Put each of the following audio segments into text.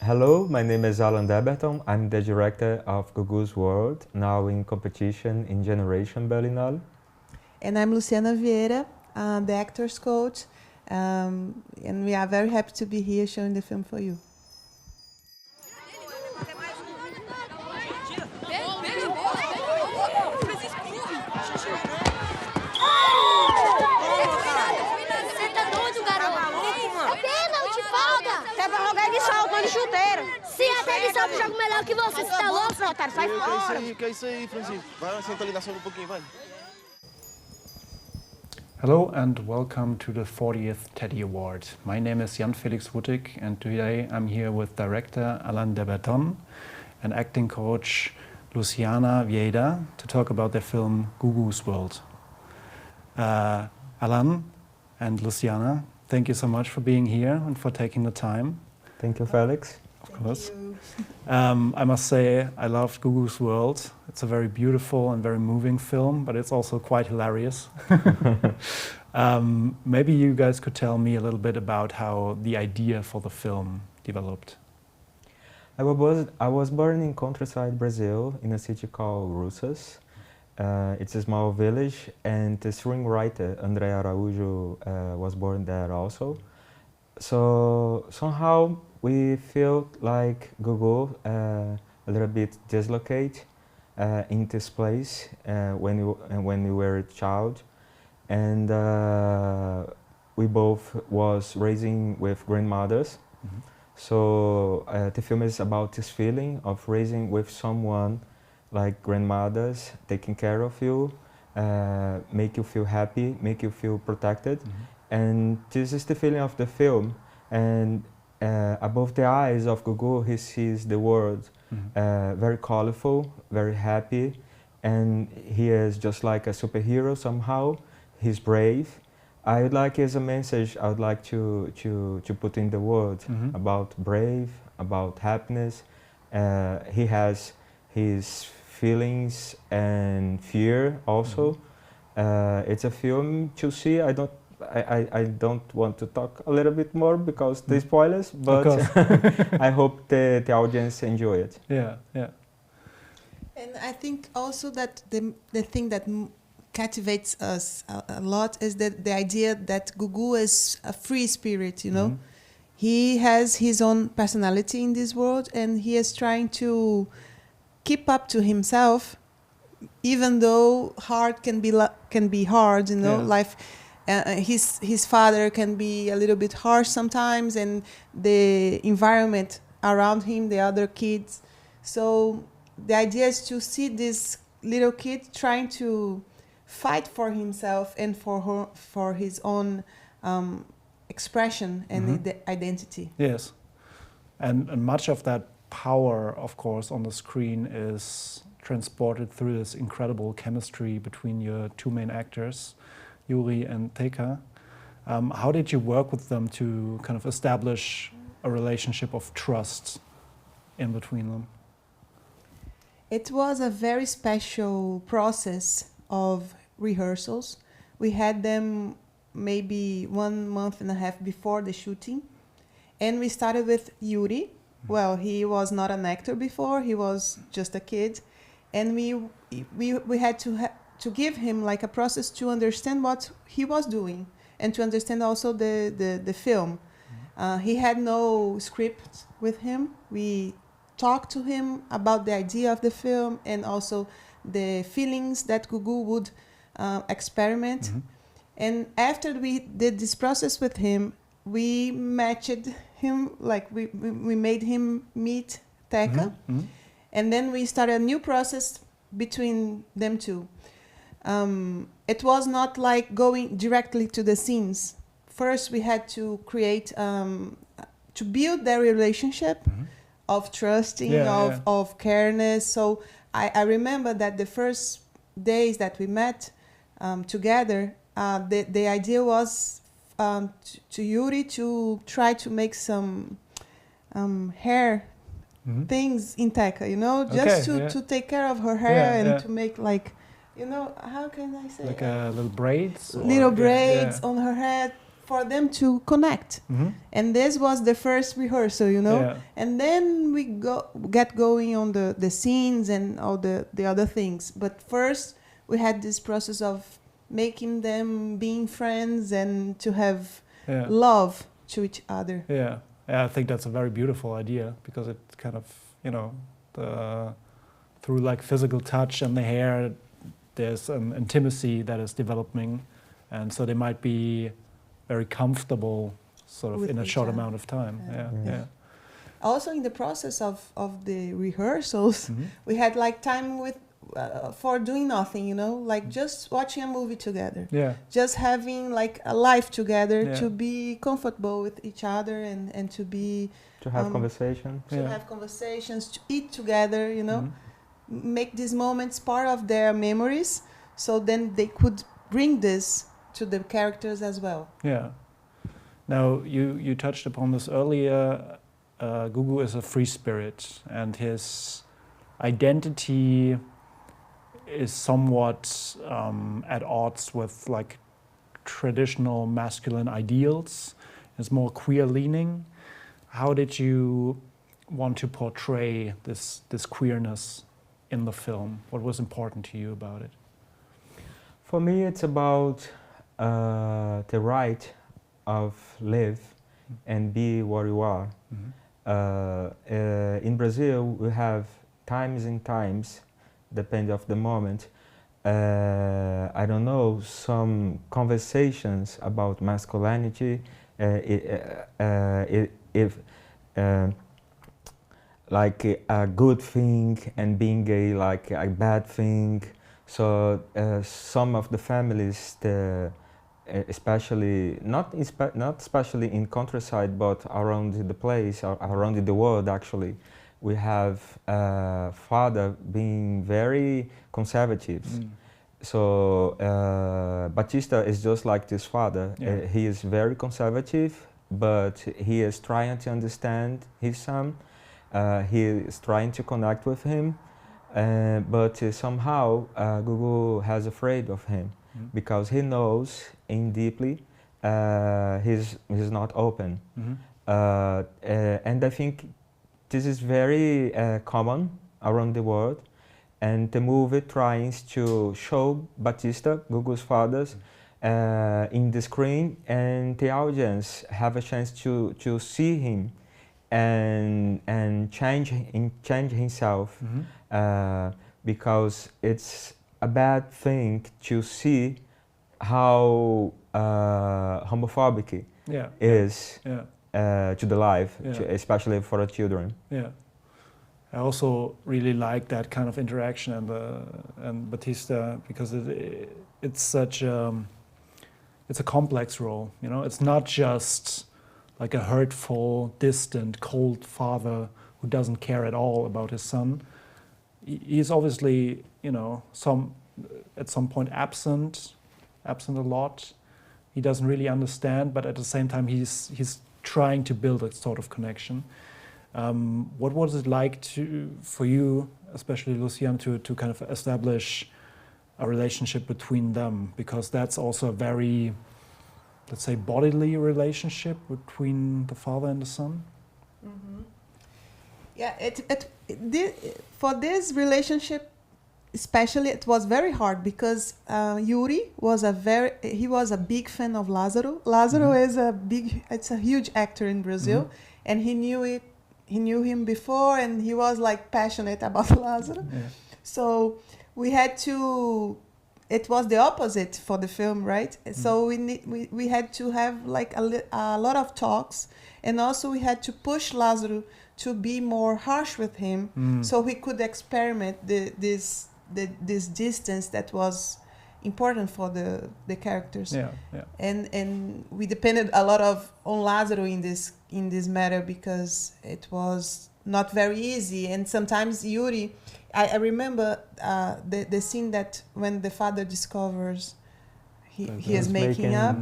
Hello, my name is Allan Deberton. I'm the director of GUGU'S World, now in competition in Generation Berlinale. And I'm Luciana Vieira, the actor's coach, and we are very happy to be here showing the film for you. Chuteiro. Se até de salto jogo melhor que você, você tá louco, meu otário? Sai fora. Que é isso aí, Francisco? Vai lá, senta ali na sombra um pouquinho, vai. Hello and welcome to the 40th Teddy Award. My name is Jan-Felix Wuttig and today I'm here with director Allan Deberton and acting coach Luciana Vieira to talk about their film GUGU'S World. Allan and Luciana, thank you so much for being here and for taking the time. Thank you, Felix. Of course. I must say I loved GUGU'S World. It's a very beautiful and very moving film, but it's also quite hilarious. Maybe you guys could tell me a little bit about how the idea for the film developed. I was born in countryside Brazil, in a city called Rusas. It's a small village, and the screenwriter Araújo was born there also. So somehow we felt like GUGU a little bit dislocated in this place when we were a child, and we both was raising with grandmothers. Mm-hmm. So the film is about this feeling of raising with someone like grandmothers, taking care of you, make you feel happy, make you feel protected. Mm-hmm. And this is the feeling of the film. And above the eyes of GUGU, he sees the world very colorful, very happy, and he is just like a superhero somehow. He's brave. I would like, as a message, I would like to put in the world about brave, about happiness. He has his feelings and fear also. It's a film to see. I don't want to talk a little bit more because the spoilers, but I hope the audience enjoy it. Yeah, yeah. And I think also that the thing that captivates us a lot is that the idea that GUGU is a free spirit, you know. He has his own personality in this world, and he is trying to keep up to himself, even though hard can be hard, you know, life. His father can be a little bit harsh sometimes, and the environment around him, the other kids. So the idea is to see this little kid trying to fight for himself and for his own expression and identity. Yes, and much of that power, of course, on the screen is transported through this incredible chemistry between your two main actors, Yuri and Teka. How did you work with them to kind of establish a relationship of trust in between them? It was a very special process of rehearsals. We had them maybe 1.5 months before the shooting. And we started with Yuri. Well, he was not an actor before, he was just a kid. And we had to give him like a process to understand what he was doing and to understand also the film. He had no script with him. We talked to him about the idea of the film and also the feelings that GUGU would experiment. And after we did this process with him, we matched him, like we made him meet Teka. And then we started a new process between them two. It was not like going directly to the scenes. First, we had to create, to build their relationship of trusting, of careness. So I remember that the first days that we met together, the idea was to Yuri to try to make some hair things in Teka, you know, just to take care of her hair and to make like, you know, how can I say? Like little braids? Little braids on her head for them to connect. And this was the first rehearsal, you know. Yeah. And then we get going on the scenes and all the other things. But first, we had this process of making them being friends and to have love to each other. Yeah. Yeah, I think that's a very beautiful idea because it kind of, you know, through like physical touch and the hair, there's an intimacy that is developing, and so they might be very comfortable sort of With in a each short other. amount of time. Yeah. Also, in the process of the rehearsals, we had like time with for doing nothing, you know, like just watching a movie together. Yeah. Just having like a life together, Yeah. to be comfortable with each other and to be To have conversation. to have conversations, to eat together, you know, make these moments part of their memories, so then they could bring this to the characters as well. Yeah. Now, you touched upon this earlier. Gugu is a free spirit, and his identity is somewhat at odds with like traditional masculine ideals. It's more queer leaning. How did you want to portray this queerness in the film? What was important to you about it? For me, it's about the right of live and be what you are. In Brazil, we have times and times, depending of the moment, I don't know, some conversations about masculinity, like a good thing and being gay like a bad thing. So some of the families, especially not especially in countryside, but around the place, or around the world actually, we have father being very conservative. So Batista is just like this father. He is very conservative, but he is trying to understand his son. He is trying to connect with him, but somehow Gugu has afraid of him because he knows in deeply he's not open. And I think this is very common around the world. And the movie tries to show Batista, Gugu's father, in the screen, and the audience have a chance to see him and change himself, because it's a bad thing to see how homophobic is to the life, especially for the children. Yeah. I also really like that kind of interaction and Batista, because it's such it's a complex role, you know. It's not just like a hurtful, distant, cold father who doesn't care at all about his son. He's obviously, you know, at some point absent a lot. He doesn't really understand, but at the same time he's trying to build a sort of connection. What was it like for you, especially Luciana, to kind of establish a relationship between them? Because that's also a very, let's say, bodily relationship between the father and the son. Yeah, for this relationship, especially, it was very hard because Yuri was a big fan of Lázaro. Lázaro it's a huge actor in Brazil, and he knew him before, and he was like passionate about Lázaro. So we had to. It was the opposite for the film, right? So we had to have like a lot of talks, and also we had to push Lázaro to be more harsh with him, so he could experiment this distance that was important for the characters. And we depended a lot on Lázaro in this matter, because it was not very easy. And sometimes Yuri, I remember the scene that when the father discovers he is making up,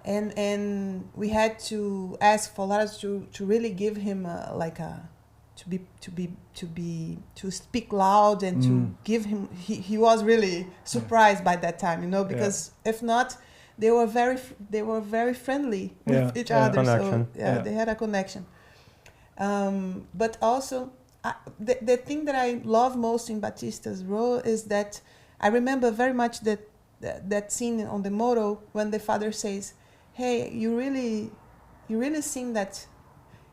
and we had to ask for Lázaro to really give him to speak loud and to give him. He was really surprised by that time, you know, because if not, they were very friendly with each other. Connection. So they had a connection. But also, the thing that I love most in Batista's role is that I remember very much that scene on the moto when the father says, "Hey, you really seem that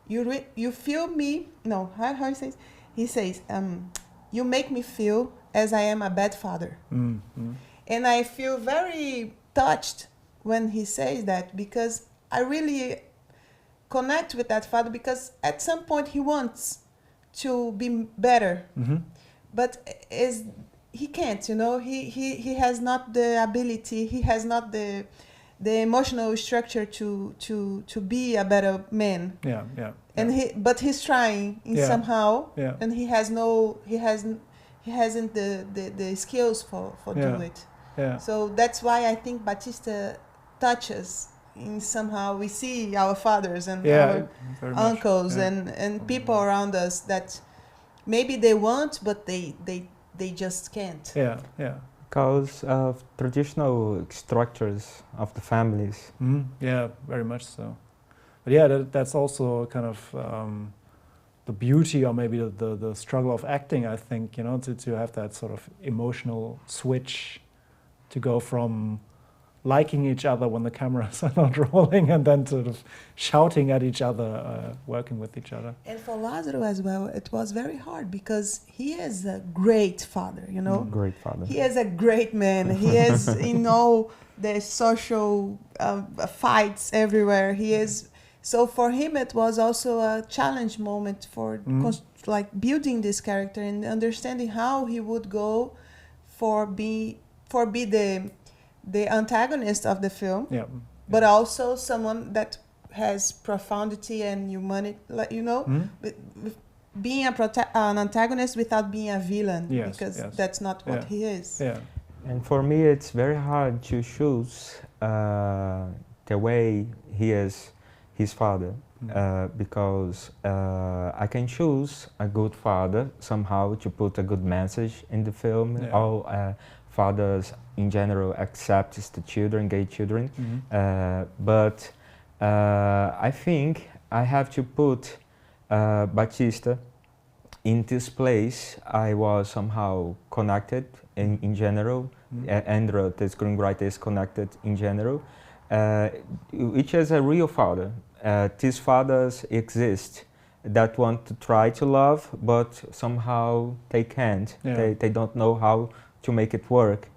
you feel me." No, how he says? He says, "You make me feel as I am a bad father." Mm-hmm. And I feel very touched when he says that, because I really connect with that father, because at some point he wants to be better, Mm-hmm. but he can't, he has not the ability, he has not the emotional structure to be a better man. And but he's trying somehow, and he hasn't the skills for do it. So that's why I think Batista touches in somehow. We see our fathers and our uncles and people around us that maybe they want, but they just can't. Because of traditional structures of the families. Mm-hmm. Yeah, very much so. But that's also kind of the beauty, or maybe the struggle of acting, I think, to have that sort of emotional switch, to go from liking each other when the cameras are not rolling, and then sort of shouting at each other, working with each other. And for Lázaro as well, it was very hard, because he is a great father, Great father. He is a great man. He is in all the social fights everywhere. He is. So for him, it was also a challenge moment for building this character and understanding how he would go for be the antagonist of the film, but also someone that has profundity and humanity, with being an antagonist without being a villain, because that's not what he is. And for me, it's very hard to choose the way he is his father, because I can choose a good father somehow to put a good message in the film. All fathers in general accept the children, gay children, but I think I have to put Batista in this place. I was somehow connected in general. Andrew, the screenwriter, is connected in general, which is a real father. These fathers exist that want to try to love, but somehow they can't. They don't know how to make it work.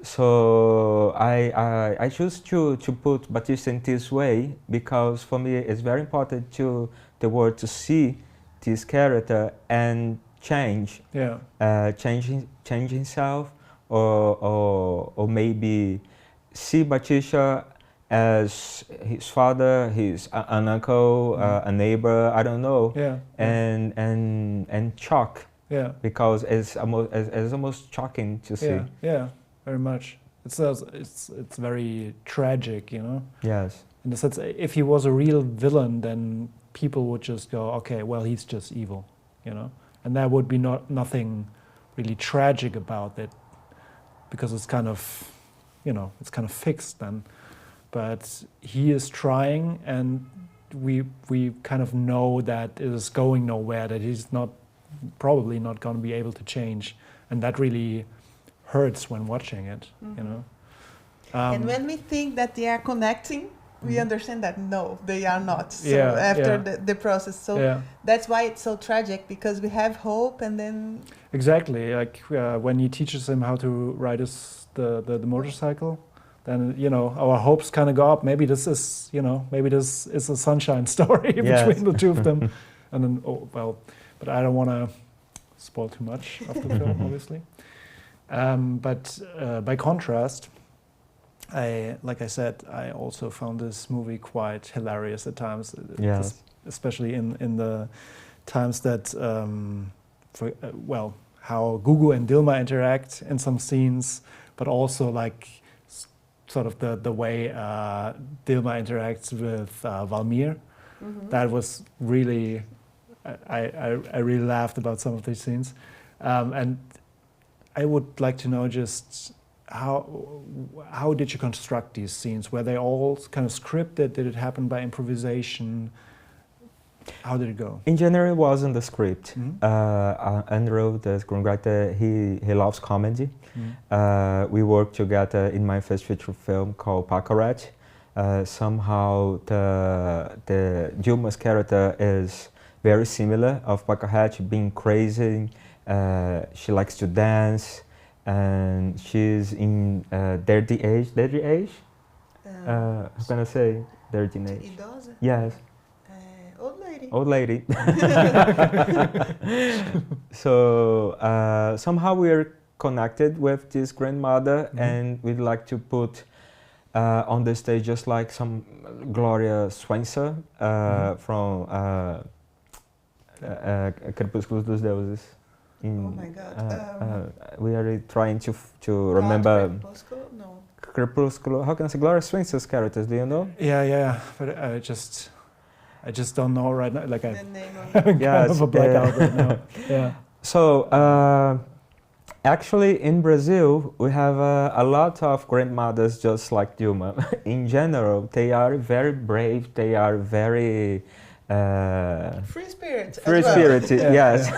So I choose to put Batista in this way, because for me it's very important to the world to see this character and change himself, or maybe see Batista as his father, an uncle, a neighbor, I don't know, and shock, because it's almost shocking to see. Very much. It's very tragic, Yes. In the sense, if he was a real villain, then people would just go, okay, well, he's just evil, and there would be nothing really tragic about it, because it's kind of, it's kind of fixed then. But he is trying, and we kind of know that it is going nowhere, that he's probably not going to be able to change, and that really hurts when watching it, And when we think that they are connecting, we understand that no, they are not. So after the process, so that's why it's so tragic, because we have hope, and then exactly, like when he teaches him how to ride the motorcycle, then our hopes kind of go up. Maybe this is a sunshine story between the two of them, and then but I don't want to spoil too much of the film, obviously. But by contrast, like I said, I also found this movie quite hilarious at times. Yes. Especially in the times that, how Gugu and Dilma interact in some scenes, but also like sort of the way Dilma interacts with Valmir. That was really, I really laughed about some of these scenes. And I would like to know just how did you construct these scenes? Were they all kind of scripted? Did it happen by improvisation? How did it go? In general, it was in the script. Andrew, the screenwriter, he loves comedy. We worked together in my first feature film called Pacaret. Somehow the Dilma's character is very similar of Pacaret, being crazy. She likes to dance, and she's in dirty age. How can I say dirty age? Idosa? Yes. Old lady. Old lady. So somehow we're connected with this grandmother, and we'd like to put on the stage just like some Gloria Swainson from Crepúsculo dos Deuses. Oh my God. We are trying to remember Crepúsculo? No. Crepúsculo. How can I say Gloria Swainson's characters? Do you know? Yeah. But I just don't know right now. Like The name of kind of a blackout right now. Yeah. So actually, in Brazil, we have a lot of grandmothers just like Dilma. In general, they are very brave. They are very free spirit. free spirited. Yes.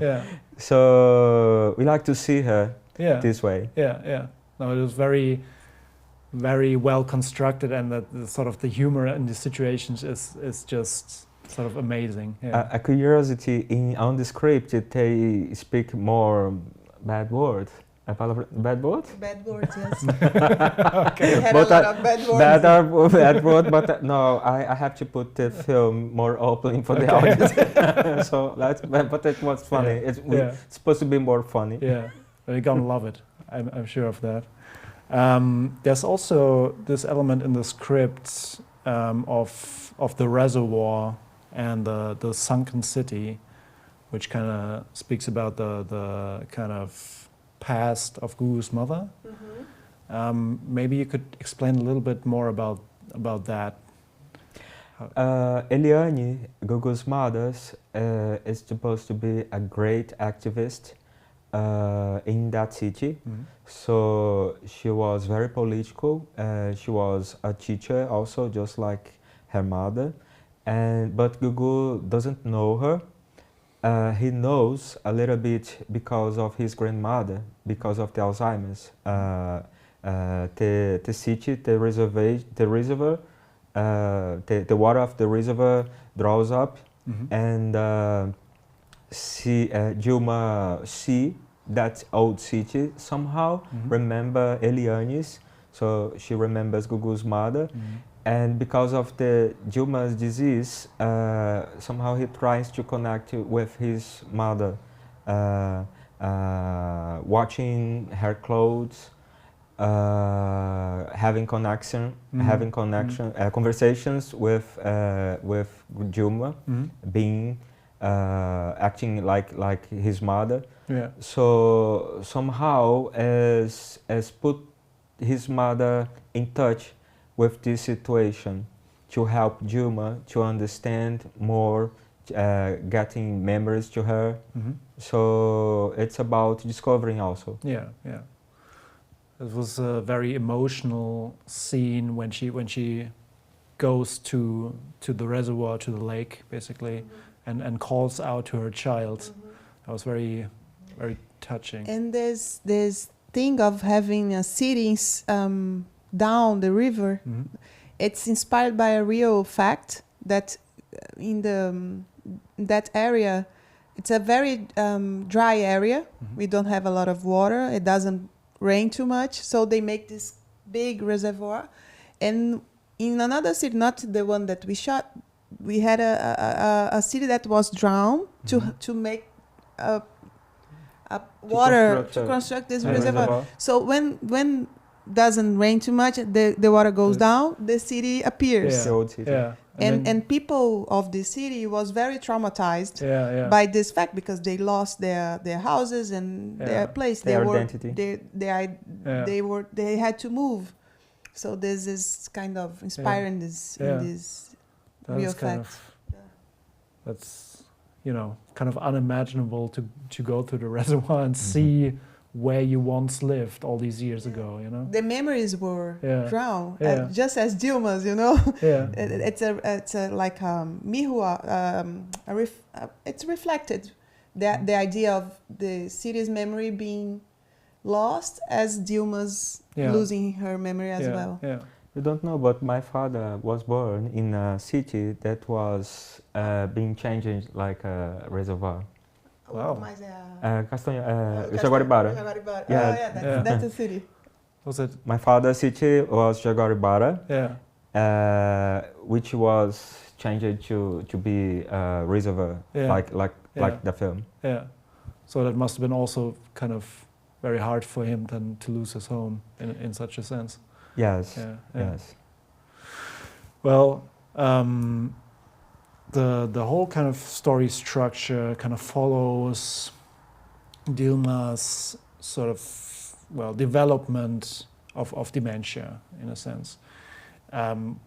Yeah. So we like to see her this way. Yeah. No, it was very, very well constructed, and the sort of the humor in the situations is just sort of amazing. Yeah. A curiosity on the script, they speak more bad words. Bad words? Bad words, yes. Okay. We had But a lot of bad words. bad word, but no, I have to put the film more open for the audience. So but it was funny. Yeah. It's supposed to be more funny. Yeah, they're gonna love it. I'm sure of that. There's also this element in the script of the reservoir and the sunken city, which kind of speaks about the kind of past of GUGU'S mother. Maybe you could explain a little bit more about that. Eliane, GUGU'S mother, is supposed to be a great activist in that city. So she was very political. She was a teacher also, just like her mother. But Gugu doesn't know her. He knows a little bit because of his grandmother, because of the Alzheimer's. The city, the reservoir, the water of the reservoir draws up, and Dilma see that old city somehow, remember Eliane's, so she remembers Gugu's mother. And because of the Dilma's disease, somehow he tries to connect with his mother, watching her clothes, having conversations with Dilma, being acting like his mother. Yeah. So somehow as put his mother in touch with this situation to help Dilma to understand more, getting memories to her. So it's about discovering also. Yeah. It was a very emotional scene when she goes to the reservoir, to the lake, basically, and calls out to her child. That was very, very touching. And there's this thing of having cities down the river. It's inspired by a real fact that in that area, it's a very dry area. We don't have a lot of water. It doesn't rain too much, so they make this big reservoir. And in another city, not the one that we shot, we had a city that was drowned to make water to construct this reservoir. So when doesn't rain too much, the water goes down, the city appears. The old city. Yeah. And people of the city was very traumatized by this fact, because they lost their houses and their place. Their identity. They had to move. So this is kind of inspiring this real fact. That's kind of unimaginable to go to the reservoir and see where you once lived all these years ago, you know? The memories were drowned, Yeah. just as Dilma's, you know. Yeah. It's a like mirror. It's reflected the idea of the city's memory being lost as Dilma's losing her memory as well. Yeah. You don't know, but my father was born in a city that was being changed like a reservoir. Wow. Mas Jaguaribara. Jaguaribara. Yeah. That's a city. Was it? My father's city was Jaguaribara, which was changed to be a reservoir, like the film. Yeah. So that must have been also kind of very hard for him then to lose his home in such a sense. Yes. Yes. Well, the whole kind of story structure kind of follows Dilma's sort of development of dementia in a sense.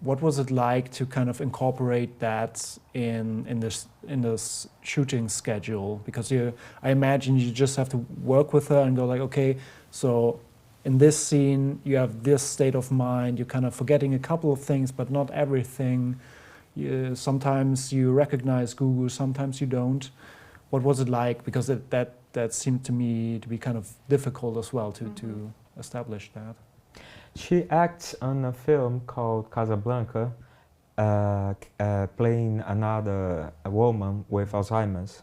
What was it like to kind of incorporate that in this shooting schedule? Because I imagine you just have to work with her and go like, okay, so in this scene you have this state of mind. You're kind of forgetting a couple of things, but not everything. Sometimes you recognize GUGU'S, sometimes you don't. What was it like? Because that seemed to me to be kind of difficult as well to establish that. She acts on a film called Casablanca, playing another woman with Alzheimer's.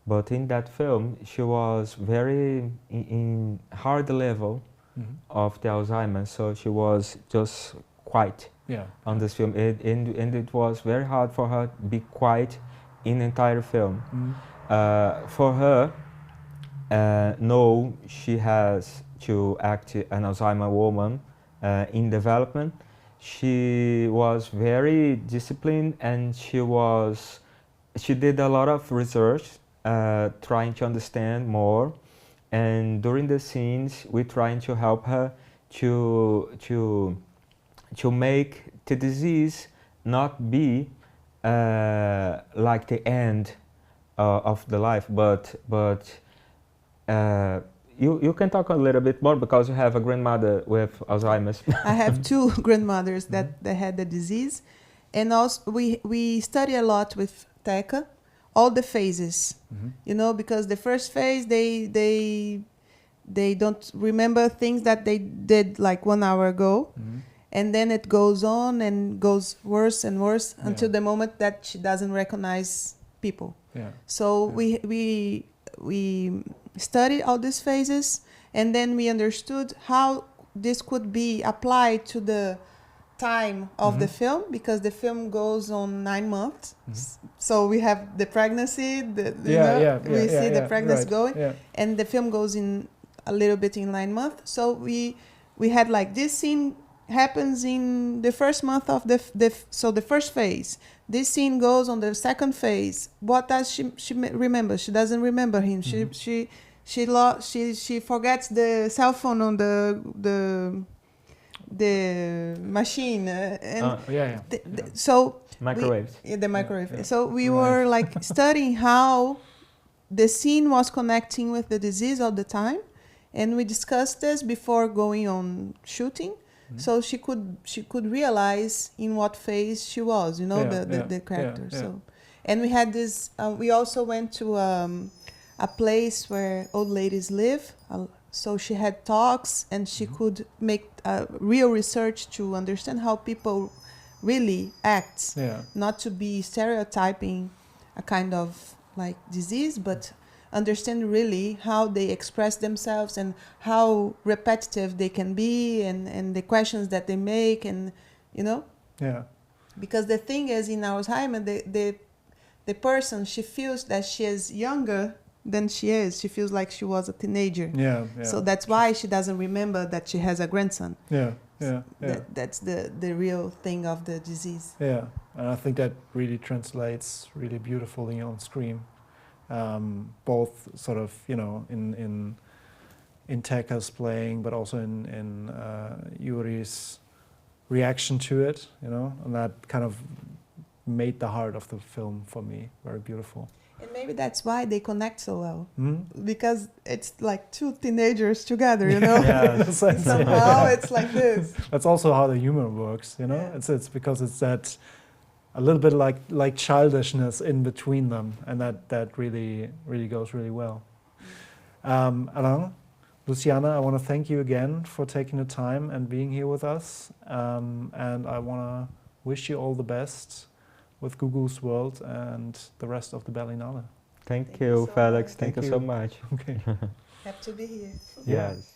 But in that film, she was very in hard level of the Alzheimer's, so she was just quiet on this film. And it was very hard for her to be quiet in the entire film. For her, no, she has to act an Alzheimer woman in development. She was very disciplined, and she did a lot of research, trying to understand more. And during the scenes, we're trying to help her to make the disease not be like the end of the life, but you can talk a little bit more because you have a grandmother with Alzheimer's. I have two grandmothers that had the disease, and also we study a lot with Teca, all the phases, you know, because the first phase they don't remember things that they did like 1 hour ago, and then it goes on and goes worse and worse until the moment that she doesn't recognize people. So we studied all these phases, and then we understood how this could be applied to the time of the film, because the film goes on 9 months. So we have the pregnancy, we see the pregnancy going, and the film goes in a little bit in 9 months. So we had like this scene happens in the first month of the first phase. This scene goes on the second phase. What does she remember? She doesn't remember him. She forgets the cell phone on the machine so microwaves. The microwave. So we were like studying how the scene was connecting with the disease all the time, and we discussed this before going on shooting. So she could realize in what phase she was, you know, the character. So, and we had this. We also went to a place where old ladies live. So she had talks, and she could make real research to understand how people really act, not to be stereotyping a kind of like disease, but understand really how they express themselves and how repetitive they can be, and the questions that they make, and you know. Because the thing is, in Alzheimer, the person, she feels that she is younger than she is. She feels like she was a teenager. So that's why she doesn't remember that she has a grandson. That's the real thing of the disease. And I think that really translates really beautifully on screen. Both sort of, you know, in Teca's playing, but also in Yuri's reaction to it, you know, and that kind of made the heart of the film for me very beautiful. And maybe that's why they connect so well. Hmm? Because it's like two teenagers together, you know? Yes. Somehow it's like this. That's also how the humor works, you know. Yeah. It's because it's that a little bit like childishness in between them, and that really goes really well. Allan, Luciana, I want to thank you again for taking the time and being here with us, and I want to wish you all the best with GUGU'S World and the rest of the Berlinale. Thank you you, so Felix. much. Thank you Thank so you. much. Okay. Have to be here. Yes.